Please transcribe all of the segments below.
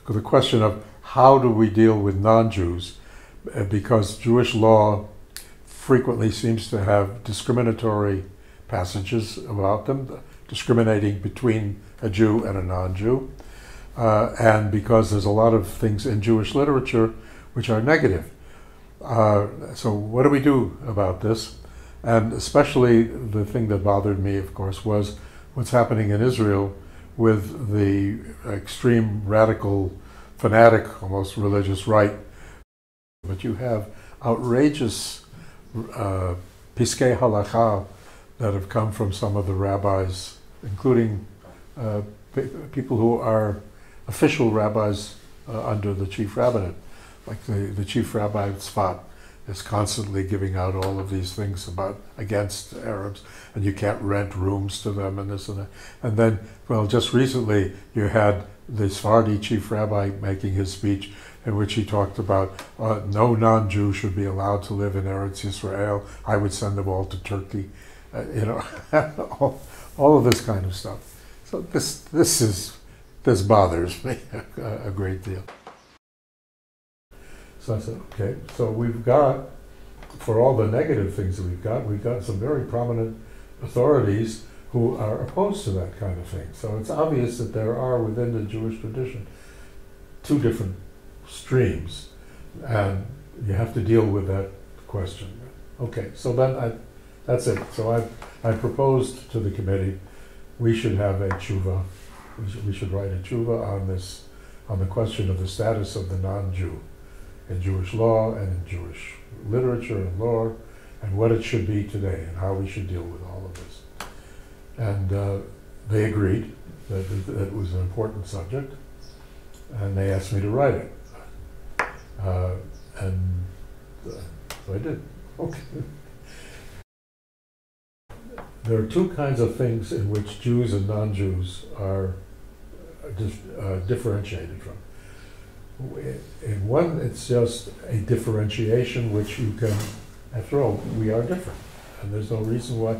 the question of how do we deal with non-Jews, because Jewish law frequently seems to have discriminatory passages about them, discriminating between a Jew and a non-Jew, and because there's a lot of things in Jewish literature which are negative. So what do we do about this? And especially the thing that bothered me, of course, was what's happening in Israel with the extreme radical, fanatic, almost religious right. But you have outrageous piskei halacha that have come from some of the rabbis, including people who are official rabbis under the chief rabbinate. Like the chief rabbi of Tzfat is constantly giving out all of these things against Arabs, and you can't rent rooms to them and this and that. And then, well, just recently you had the Sephardi chief rabbi making his speech in which he talked about no non-Jew should be allowed to live in Eretz Yisrael. I would send them all to Turkey. All of this kind of stuff. So this bothers me a great deal. So I said, okay, so we've got, for all the negative things that we've got some very prominent authorities who are opposed to that kind of thing. So it's obvious that there are within the Jewish tradition two different streams, and you have to deal with that question. Okay, so then that's it. So I proposed to the committee we should have a tshuva. We should write a tshuva on the question of the status of the non-Jew in Jewish law and in Jewish literature and lore, and what it should be today and how we should deal with all of this. And they agreed that it was an important subject, and they asked me to write it. And so I did. Okay. There are two kinds of things in which Jews and non-Jews are differentiated from. In one, it's just a differentiation which you can, after all, we are different. And there's no reason why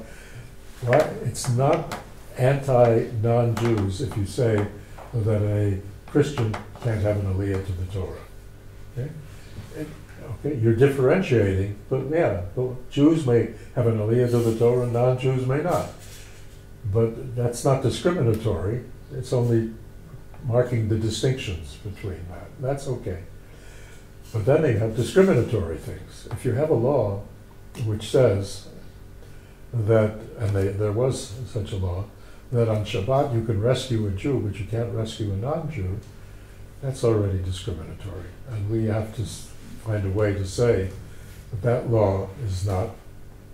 it's not anti-non-Jews if you say that a Christian can't have an aliyah to the Torah. Okay? Okay, you're differentiating, but yeah, Jews may have an aliyah to the Torah, non-Jews may not. But that's not discriminatory. It's only marking the distinctions between that. That's okay. But then they have discriminatory things. If you have a law which says that, and there was such a law, that on Shabbat you can rescue a Jew, but you can't rescue a non-Jew, that's already discriminatory. And we have to find a way to say that that law is not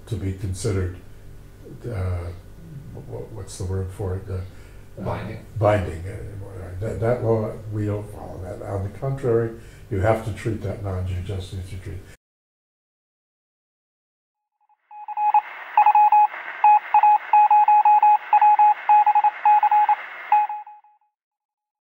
to be considered, what's the word for it? Binding anymore. That law, we don't follow that. On the contrary, you have to treat that non-Jew just as you treat.